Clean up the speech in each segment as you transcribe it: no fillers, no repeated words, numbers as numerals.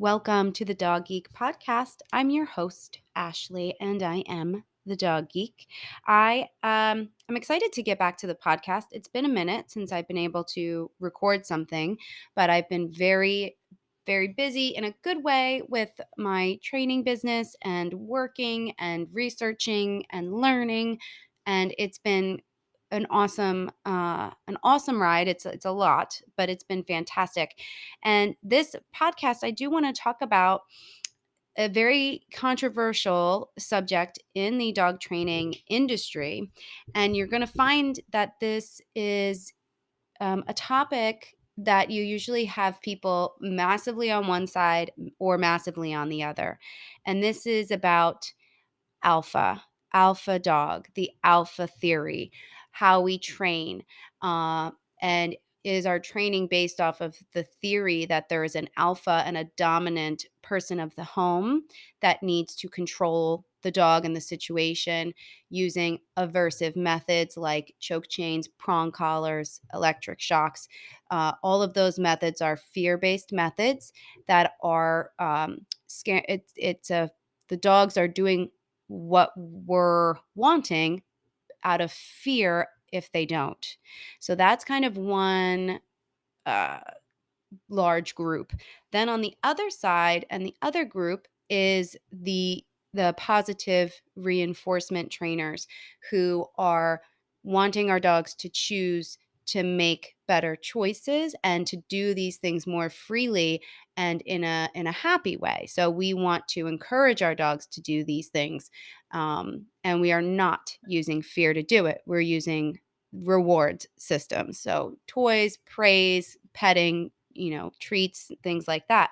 Welcome to the Dog Geek podcast. I'm your host, Ashley, and I am the Dog Geek. I'm excited to get back to the podcast. It's been a minute since I've been able to record something, but I've been very busy in a good way with my training business and working and researching and learning, and it's been an awesome ride. It's a lot, but it's been fantastic. And this podcast, I do want to talk about a very controversial subject in the dog training industry. And you're going to find that this is a topic that you usually have people massively on one side or massively on the other. And this is about alpha, alpha dog, the alpha theory, how we train. Uh, and is our training based off of the theory that there is an alpha and a dominant person of the home that needs to control the dog and the situation using aversive methods like choke chains, prong collars, electric shocks? All of those methods are fear-based methods that are the dogs are doing what we're wanting out of fear if they don't. So that's kind of one uh, large group. Then on the other side, and the other group is the positive reinforcement trainers who are wanting our dogs to choose to make better choices and to do these things more freely and in a happy way. So we want to encourage our dogs to do these things, and we are not using fear to do it. We're using reward systems, so toys, praise, petting, treats, things like that.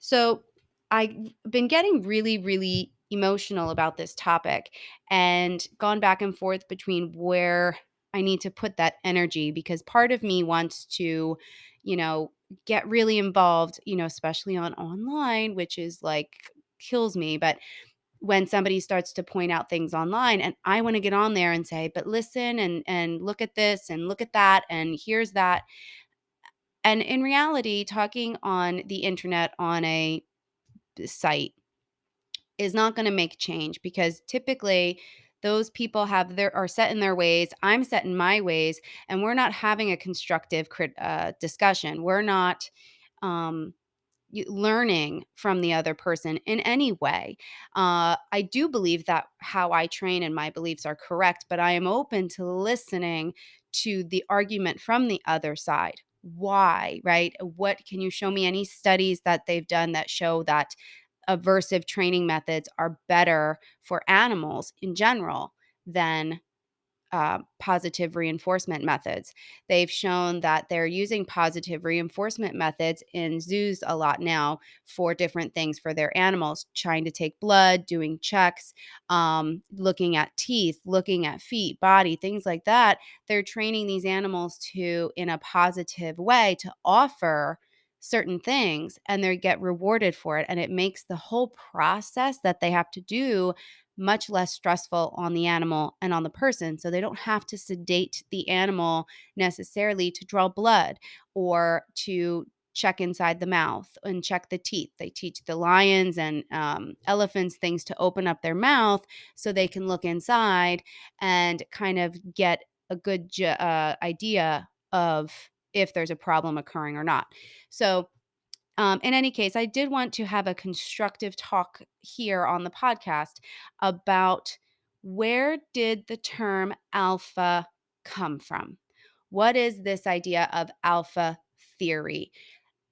So I've been getting really emotional about this topic and gone back and forth between where I need to put that energy, because part of me wants to, you know, get really involved, especially on online, which is like kills me. But when somebody starts to point out things online, and I want to get on there and say, but listen and look at this and look at that and here's that. And in reality, talking on the internet on a site is not going to make change, because typically those people are set in their ways. I'm set in my ways, and we're not having a constructive discussion. We're not um, learning from the other person in any way. I do believe that how I train and my beliefs are correct, but I am open to listening to the argument from the other side. Why, right? What can you show me any studies that they've done that show that aversive training methods are better for animals in general than positive reinforcement methods? They've shown that they're using positive reinforcement methods in zoos a lot now for different things for their animals, trying to take blood, doing checks, looking at teeth, looking at feet, body, things like that. They're training these animals to, in a positive way, to offer certain things, and they get rewarded for it. And it makes the whole process that they have to do much less stressful on the animal and on the person. So they don't have to sedate the animal necessarily to draw blood or to check inside the mouth and check the teeth. They teach the lions and elephants things to open up their mouth so they can look inside and kind of get a good idea of if there's a problem occurring or not. So in any case, I did want to have a constructive talk here on the podcast about, where did the term alpha come from? What is this idea of alpha theory?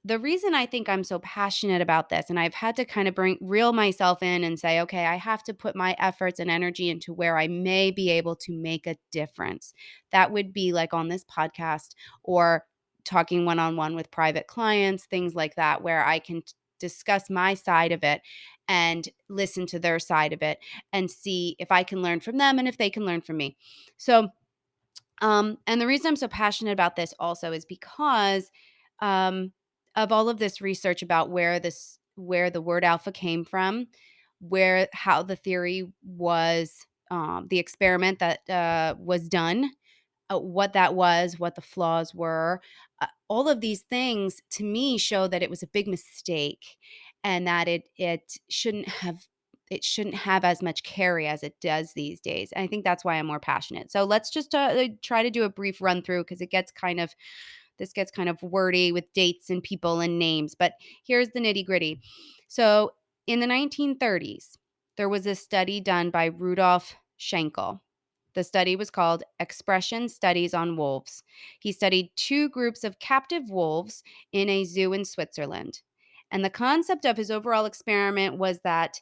The reason I think I'm so passionate about this, and I've had to kind of reel myself in and say, okay, I have to put my efforts and energy into where I may be able to make a difference. That would be like on this podcast, or talking one-on-one with private clients, things like that, where I can discuss my side of it and listen to their side of it and see if I can learn from them and if they can learn from me. So, and the reason I'm so passionate about this also is because um, of all of this research about where the word alpha came from, how the theory was, the experiment that was done, what that was, what the flaws were. All of these things to me show that it was a big mistake. and that it shouldn't have as much carry as it does these days. And I think that's why I'm more passionate. So let's just try to do a brief run through, because this gets kind of wordy with dates and people and names. But here's the nitty gritty. So in the 1930s, there was a study done by Rudolf Schenkel. The study was called Expression Studies on Wolves. He studied two groups of captive wolves in a zoo in Switzerland. And the concept of his overall experiment was that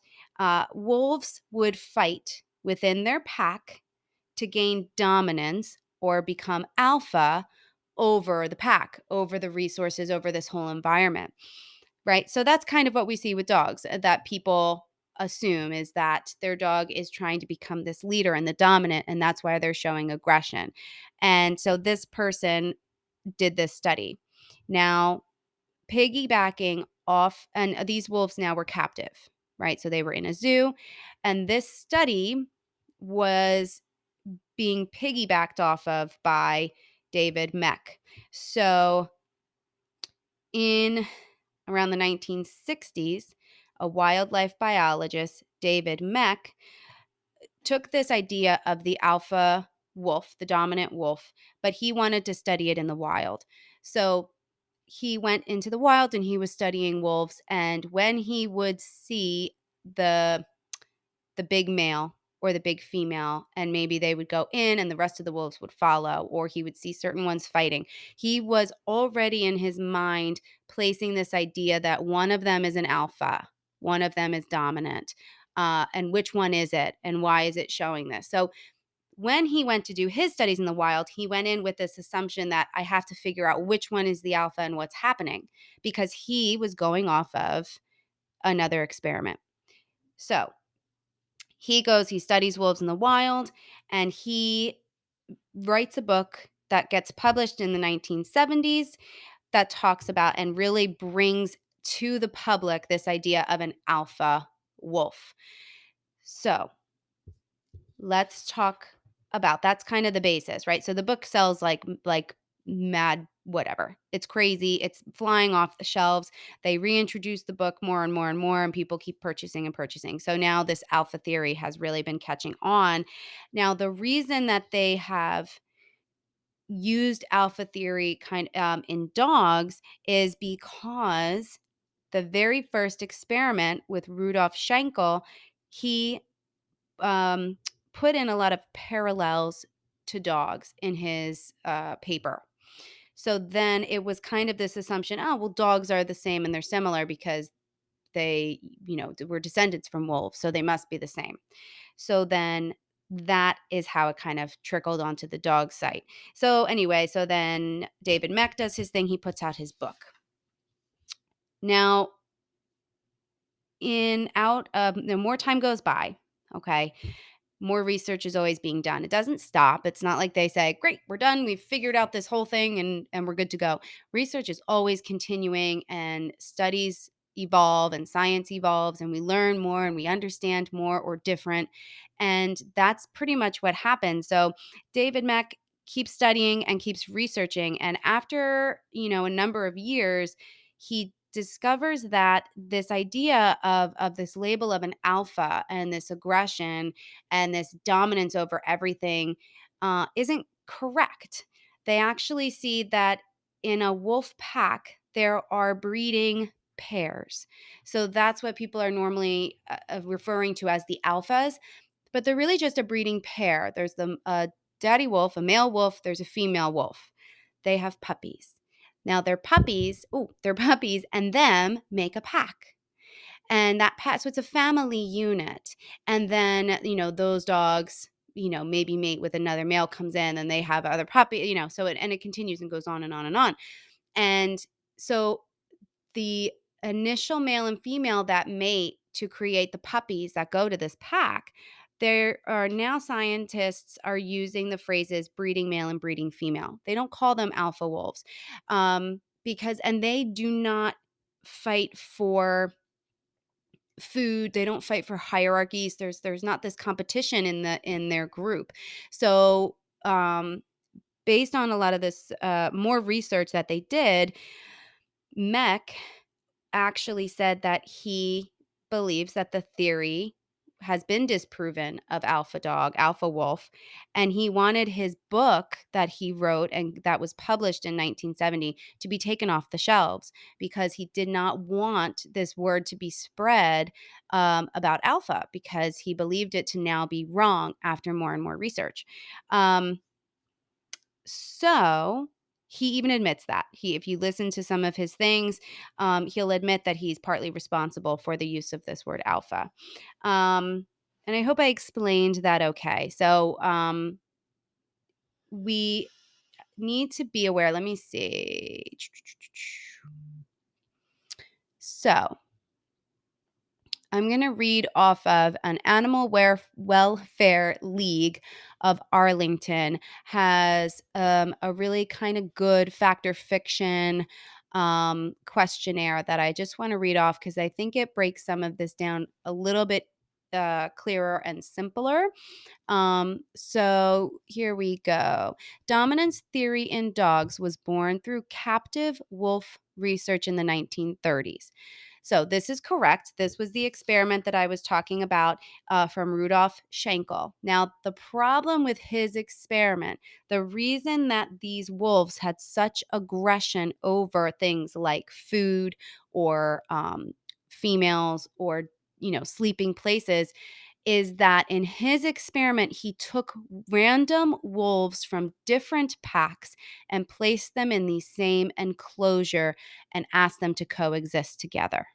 wolves would fight within their pack to gain dominance or become alpha over the pack, over the resources, over this whole environment, right? So that's kind of what we see with dogs, that people assume is that their dog is trying to become this leader and the dominant, and that's why they're showing aggression. And so this person did this study. Now, piggybacking off, and these wolves now were captive, right? So they were in a zoo, and this study was being piggybacked off of by David Mech. So in around the 1960s, a wildlife biologist, David Mech, took this idea of the alpha wolf, the dominant wolf, but he wanted to study it in the wild. So he went into the wild and he was studying wolves. And when he would see the the big male or the big female, and maybe they would go in and the rest of the wolves would follow, or he would see certain ones fighting, he was already in his mind placing this idea that one of them is an alpha, one of them is dominant, and which one is it and why is it showing this? So when he went to do his studies in the wild, he went in with this assumption that I have to figure out which one is the alpha and what's happening, because he was going off of another experiment. So he studies wolves in the wild, and he writes a book that gets published in the 1970s that talks about and really brings to the public this idea of an alpha wolf. So let's talk about, that's kind of the basis, right? So the book sells like mad whatever. It's crazy. It's flying off the shelves. They reintroduce the book more and more and more, and people keep purchasing and purchasing. So now this alpha theory has really been catching on. Now, the reason that they have used alpha theory in dogs is because the very first experiment with Rudolf Schenkel, he um, put in a lot of parallels to dogs in his paper. So then it was kind of this assumption, oh, well, dogs are the same and they're similar because they, were descendants from wolves, so they must be the same. So then that is how it kind of trickled onto the dog site. So anyway, so then David Mech does his thing. He puts out his book. Now, the more time goes by, okay, more research is always being done. It doesn't stop. It's not like they say, great, we're done. We've figured out this whole thing and we're good to go. Research is always continuing, and studies evolve and science evolves, and we learn more and we understand more or different. And that's pretty much what happened. So David Mack keeps studying and keeps researching. And after, a number of years, he discovers that this idea of this label of an alpha and this aggression and this dominance over everything isn't correct. They actually see that in a wolf pack, there are breeding pairs. So that's what people are normally referring to as the alphas, but they're really just a breeding pair. There's the daddy wolf, a male wolf, there's a female wolf. They have puppies. Now their puppies and them make a pack. And that pet, so it's a family unit. And then, those dogs, maybe mate with another male, comes in and they have other puppy, so it continues and goes on and on and on. And so the initial male and female that mate to create the puppies that go to this pack, there are now scientists are using the phrases breeding male and breeding female. They don't call them alpha wolves, because and they do not fight for food. They don't fight for hierarchies. There's not this competition in their group. So based on a lot of this more research that they did, Mech actually said that he believes that the theory has been disproven of alpha dog, alpha wolf, and he wanted his book that he wrote and that was published in 1970 to be taken off the shelves because he did not want this word to be spread about alpha because he believed it to now be wrong after more and more research. Um, so he even admits that. If you listen to some of his things, he'll admit that he's partly responsible for the use of this word alpha. And I hope I explained that okay. So we need to be aware. Let me see. So I'm going to read off of an animal welfare league of Arlington has a really kind of good fact or fiction questionnaire that I just want to read off because I think it breaks some of this down a little bit clearer and simpler. So here we go. Dominance theory in dogs was born through captive wolf research in the 1930s. So this is correct. This was the experiment that I was talking about from Rudolf Schenkel. Now, the problem with his experiment, the reason that these wolves had such aggression over things like food or females or sleeping places is that in his experiment, he took random wolves from different packs and placed them in the same enclosure and asked them to coexist together.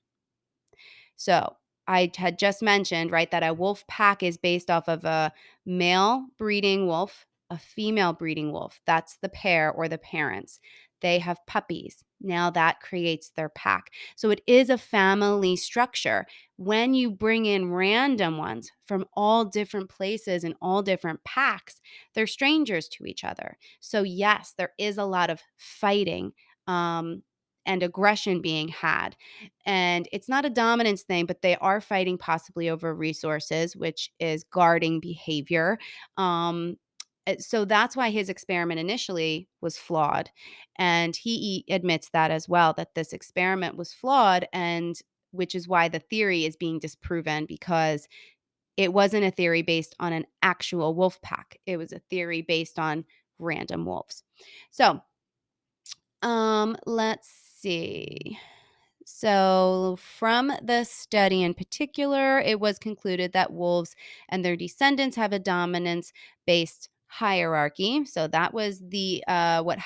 So I had just mentioned, right, that a wolf pack is based off of a male breeding wolf, a female breeding wolf. That's the pair or the parents. They have puppies. Now that creates their pack. So it is a family structure. When you bring in random ones from all different places and all different packs, they're strangers to each other. So, yes, there is a lot of fighting and aggression being had. And it's not a dominance thing, but they are fighting possibly over resources, which is guarding behavior. So that's why his experiment initially was flawed. And he admits that as well, that this experiment was flawed, and which is why the theory is being disproven because it wasn't a theory based on an actual wolf pack. It was a theory based on random wolves. So, let's see. So, from the study in particular, it was concluded that wolves and their descendants have a dominance based hierarchy. So, that was the what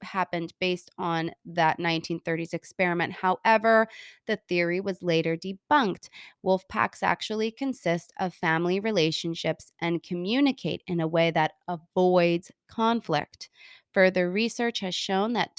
happened based on that 1930s experiment. However, the theory was later debunked. Wolf packs actually consist of family relationships and communicate in a way that avoids conflict. Further research has shown that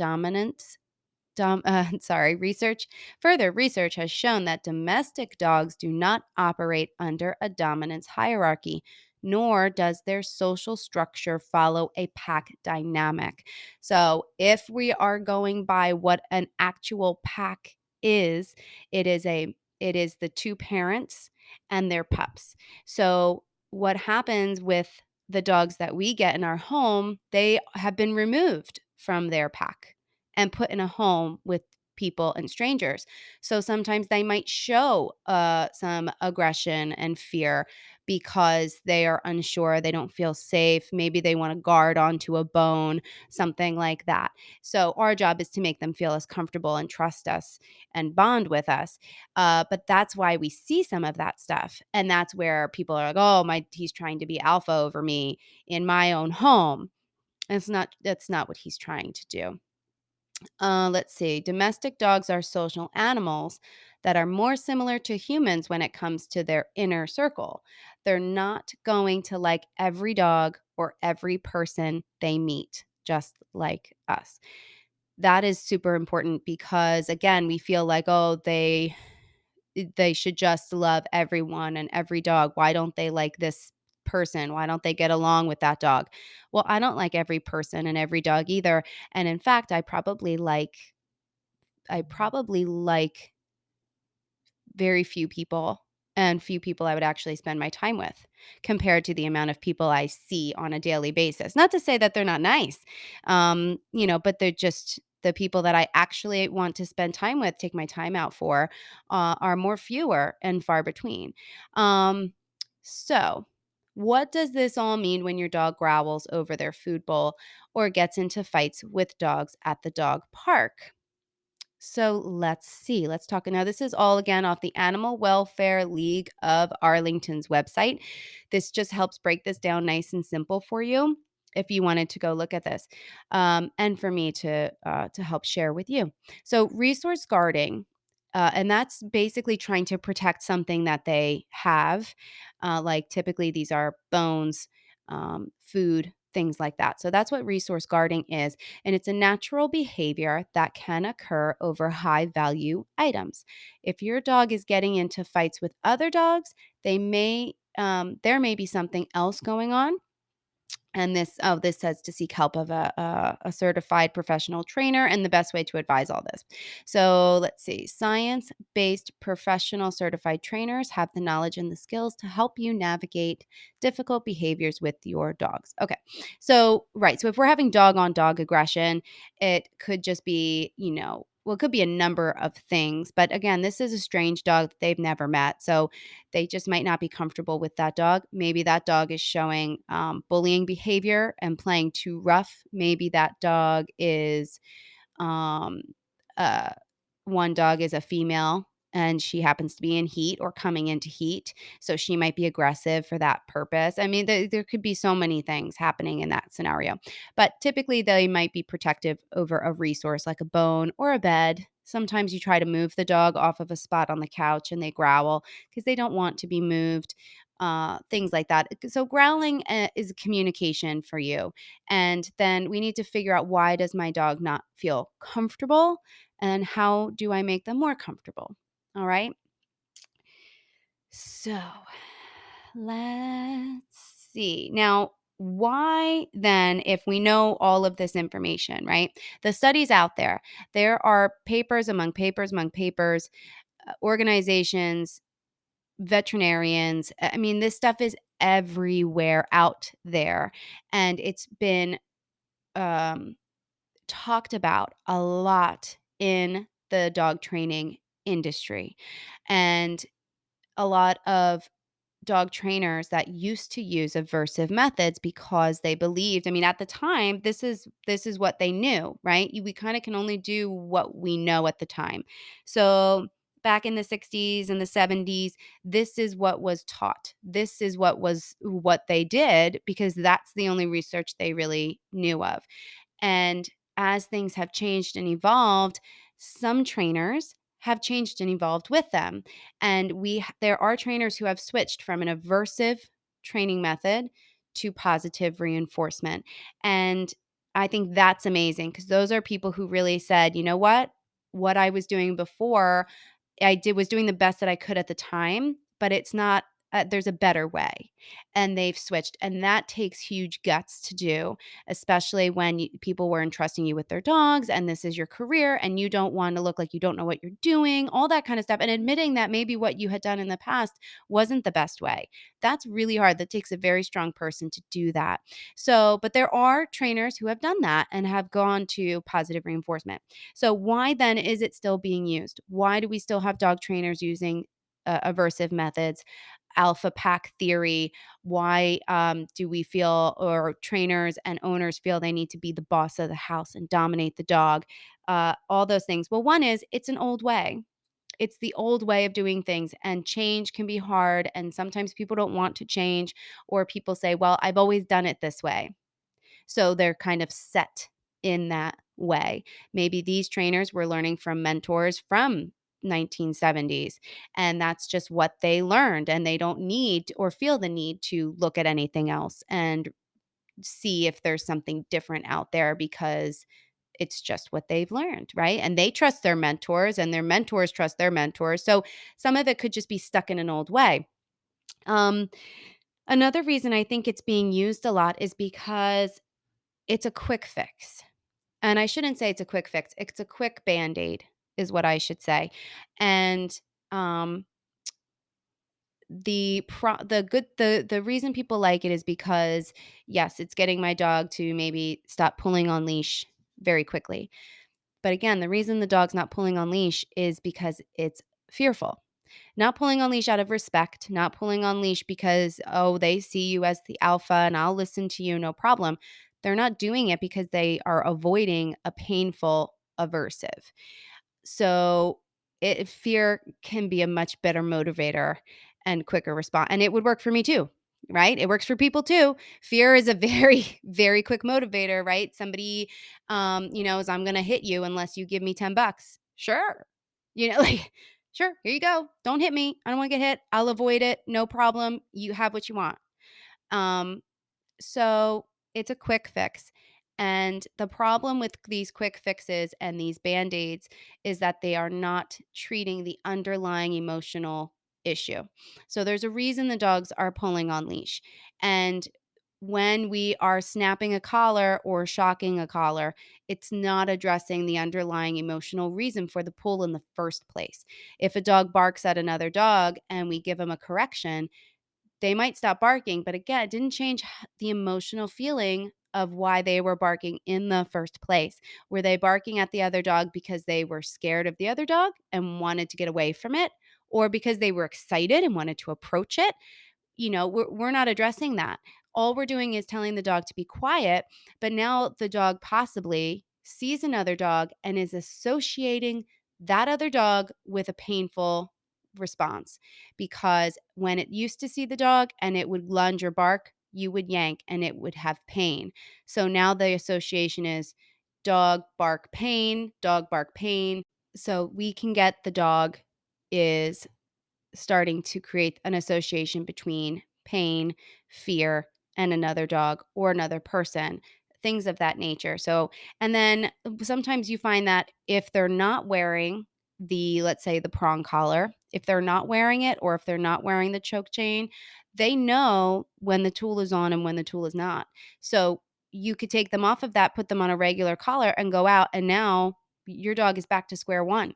research. Further research has shown that domestic dogs do not operate under a dominance hierarchy, nor does their social structure follow a pack dynamic. So, if we are going by what an actual pack is, it is the two parents and their pups. So, what happens with the dogs that we get in our home, they have been removed from their pack and put in a home with people and strangers. So sometimes they might show some aggression and fear because they are unsure, they don't feel safe. Maybe they want to guard onto a bone, something like that. So our job is to make them feel as comfortable and trust us and bond with us. But that's why we see some of that stuff, and that's where people are like, "Oh, he's trying to be alpha over me in my own home." And that's not what he's trying to do. Let's see. Domestic dogs are social animals that are more similar to humans when it comes to their inner circle. They're not going to like every dog or every person they meet, just like us. That is super important because, again, we feel like, oh, they should just love everyone and every dog. Why don't they like this person? Why don't they get along with that dog? Well, I don't like every person and every dog either. And in fact, I probably like very few people and few people I would actually spend my time with compared to the amount of people I see on a daily basis. Not to say that they're not nice, but they're just The people that I actually want to spend time with, take my time out for, are more fewer and far between. Um, so, what does this all mean when your dog growls over their food bowl or gets into fights with dogs at the dog park? So let's see. Let's talk. Now, this is all again off the Animal Welfare League of Arlington's website. This just helps break this down nice and simple for you if you wanted to go look at this, and for me to help share with you. So, resource guarding. And that's basically trying to protect something that they have. Like typically, these are bones, food, things like that. So, that's what resource guarding is, and it's a natural behavior that can occur over high value items. If your dog is getting into fights with other dogs, there may be something else going on, and this says to seek help of a certified professional trainer and the best way to advise all this. So let's see. Science-based professional certified trainers have the knowledge and the skills to help you navigate difficult behaviors with your dogs. Okay. So, right. So if we're having dog on dog aggression, it could just be, well, it could be a number of things. But again, this is a strange dog that they've never met. So they just might not be comfortable with that dog. Maybe that dog is showing bullying behavior and playing too rough. Maybe that dog is um, uh, one dog is a female and she happens to be in heat or coming into heat. So she might be aggressive for that purpose. I mean, there could be so many things happening in that scenario. But typically, they might be protective over a resource like a bone or a bed. Sometimes you try to move the dog off of a spot on the couch and they growl because they don't want to be moved. Things like that. So growling is communication for you, and then we need to figure out, why does my dog not feel comfortable and how do I make them more comfortable? All right. So let's see. Now, why then, if we know all of this information, right? The studies out there, there are among papers, organizations, veterinarians. I mean, this stuff is everywhere out there. And it's been um, talked about a lot in the dog training industry. And a lot of dog trainers that used to use aversive methods because they believed, I mean, at the time, this is what they knew, right? We kind of can only do what we know at the time. So back in the 60s and the 70s, this is what was taught. This is what they did because that's the only research they really knew of. And as things have changed and evolved, some trainers have changed and evolved with them. And there are trainers who have switched from an aversive training method to positive reinforcement. And I think that's amazing because those are people who really said, you know what I was doing before, was doing the best that I could at the time, but it's not, there's a better way, and they've switched, and that takes huge guts to do, especially when people were entrusting you with their dogs, and this is your career, and you don't want to look like you don't know what you're doing, all that kind of stuff, and admitting that maybe what you had done in the past wasn't the best way. That's really hard. That takes a very strong person to do that. So, but there are trainers who have done that and have gone to positive reinforcement. So, why then is it still being used? Why do we still have dog trainers using aversive methods? Alpha pack theory. Why do we feel, or trainers and owners feel, they need to be the boss of the house and dominate the dog? All those things. Well, one is, it's an old way. It's the old way of doing things, and change can be hard. And sometimes people don't want to change, or people say, well, I've always done it this way. So they're kind of set in that way. Maybe these trainers were learning from mentors from 1970s, and that's just what they learned, and they don't need or feel the need to look at anything else and see if there's something different out there, because it's just what they've learned, right? And they trust their mentors, and their mentors trust their mentors. So some of it could just be stuck in an old way. Um, Another reason I think it's being used a lot is because it's a quick fix. And I shouldn't say it's a quick fix. It's a quick Band-Aid is what I should say. And um the reason people like it is because, yes, it's getting my dog to maybe stop pulling on leash very quickly. But again, the reason the dog's not pulling on leash is because it's fearful. Not pulling on leash out of respect, not pulling on leash because, oh, they see you as the alpha and I'll listen to you, no problem. They're not doing it because they are avoiding a painful aversive. So fear can be a much better motivator and quicker response. And it would work for me too, right? It works for people too. Fear is a very, very quick motivator, right? Somebody, is I'm going to hit you unless you give me $10. Sure. Like, sure, here you go. Don't hit me. I don't want to get hit. I'll avoid it. No problem. You have what you want. Um, so it's a quick fix. And the problem with these quick fixes and these band aids is that they are not treating the underlying emotional issue. So there's a reason the dogs are pulling on leash. And when we are snapping a collar or shocking a collar, it's not addressing the underlying emotional reason for the pull in the first place. If a dog barks at another dog and we give him a correction, they might stop barking, but again, it didn't change the emotional feeling of why they were barking in the first place. Were they barking at the other dog because they were scared of the other dog and wanted to get away from it? Or because they were excited and wanted to approach it? We're not addressing that. All we're doing is telling the dog to be quiet, but now the dog possibly sees another dog and is associating that other dog with a painful response, because when it used to see the dog and it would lunge or bark, you would yank and it would have pain. So now the association is dog bark pain, dog bark pain. So we can get the dog is starting to create an association between pain, fear, and another dog or another person, things of that nature. So, and then sometimes you find that if they're not wearing let's say, the prong collar, if they're not wearing it or if they're not wearing the choke chain, they know when the tool is on and when the tool is not. So, you could take them off of that, put them on a regular collar, and go out. And now your dog is back to square one.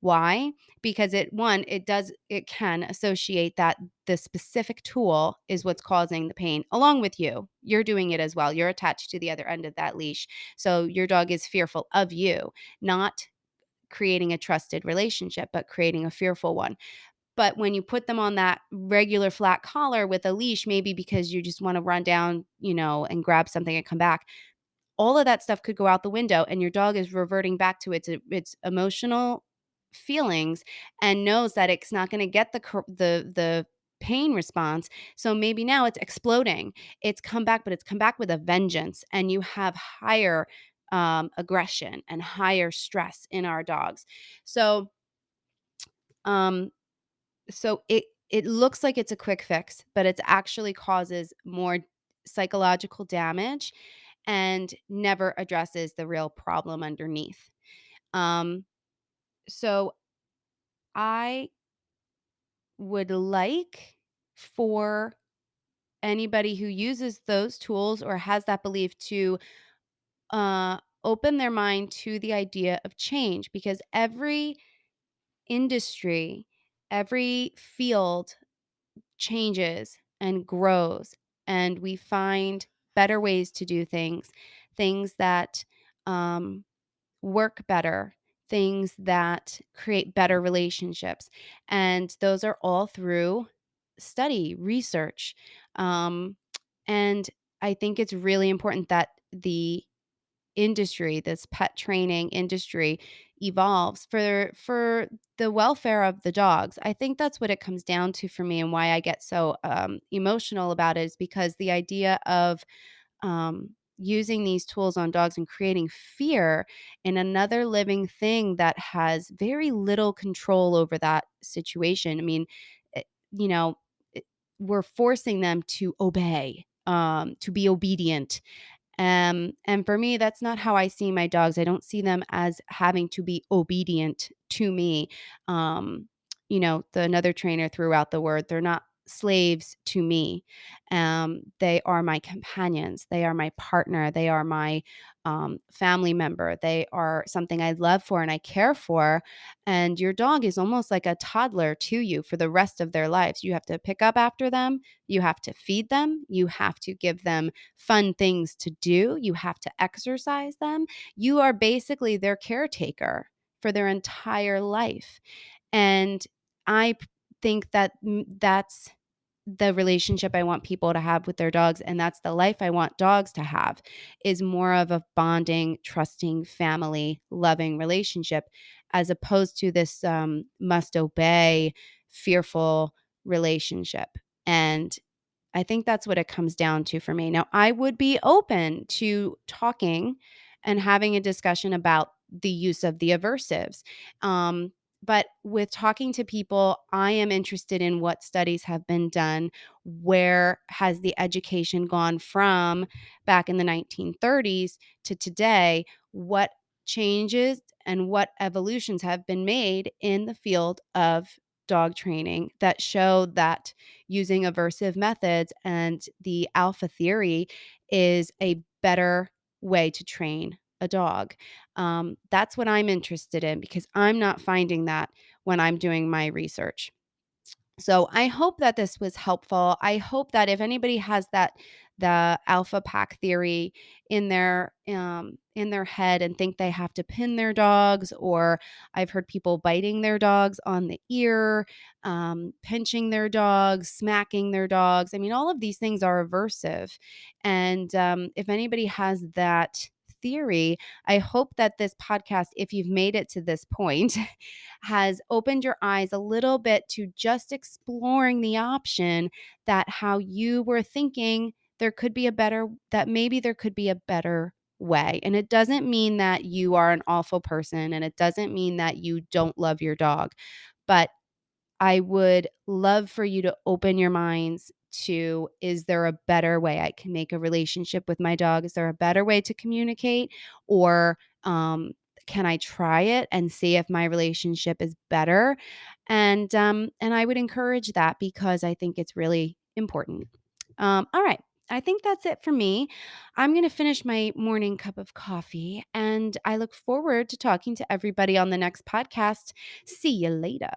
Why? Because it can associate that the specific tool is what's causing the pain along with you. You're doing it as well. You're attached to the other end of that leash. So your dog is fearful of you, not creating a trusted relationship, but creating a fearful one. But when you put them on that regular flat collar with a leash, maybe because you just want to run down, and grab something and come back, all of that stuff could go out the window and your dog is reverting back to its emotional feelings and knows that it's not going to get the pain response. So maybe now it's exploding. It's come back, but it's come back with a vengeance, and you have higher aggression and higher stress in our dogs. So um it looks like it's a quick fix, but it actually causes more psychological damage and never addresses the real problem underneath. Um, so I would like for anybody who uses those tools or has that belief to open their mind to the idea of change, because every industry, every field changes and grows, and we find better ways to do things that um, work better, things that create better relationships. And those are all through study, research. Um, and I think it's really important that the industry, this pet training industry, evolves for the welfare of the dogs. I think that's what it comes down to for me, and why I get so emotional about it is because the idea of using these tools on dogs and creating fear in another living thing that has very little control over that situation. I mean, it- you know, it- we're forcing them to obey, to be obedient. And for me, that's not how I see my dogs. I don't see them as having to be obedient to me. The another trainer threw out the word. They're not. slaves to me. They are my companions. They are my partner. They are my family member. They are something I love for and I care for. And your dog is almost like a toddler to you for the rest of their lives. You have to pick up after them. You have to feed them. You have to give them fun things to do. You have to exercise them. You are basically their caretaker for their entire life. And I think that that's the relationship I want people to have with their dogs, and that's the life I want dogs to have, is more of a bonding, trusting, family, loving relationship as opposed to this, must obey, fearful relationship. And I think that's what it comes down to for me. Now, I would be open to talking and having a discussion about the use of the aversives. Um, but with talking to people, I am interested in what studies have been done. Where has the education gone from back in the 1930s to today? What changes and what evolutions have been made in the field of dog training that show that using aversive methods and the alpha theory is a better way to train a dog. That's what I'm interested in because I'm not finding that when I'm doing my research. So I hope that this was helpful. I hope that if anybody has that the alpha pack theory in their head and think they have to pin their dogs, or I've heard people biting their dogs on the ear, pinching their dogs, smacking their dogs. I mean, all of these things are aversive. And if anybody has that theory, I hope that this podcast, if you've made it to this point, has opened your eyes a little bit to just exploring the option that how you were thinking there could be a better, that maybe there could be a better way. And it doesn't mean that you are an awful person and it doesn't mean that you don't love your dog, but I would love for you to open your minds to, is there a better way I can make a relationship with my dog? Is there a better way to communicate? Or can I try it and see if my relationship is better? And I would encourage that because I think it's really important. All right. I think that's it for me. I'm going to finish my morning cup of coffee and I look forward to talking to everybody on the next podcast. See you later.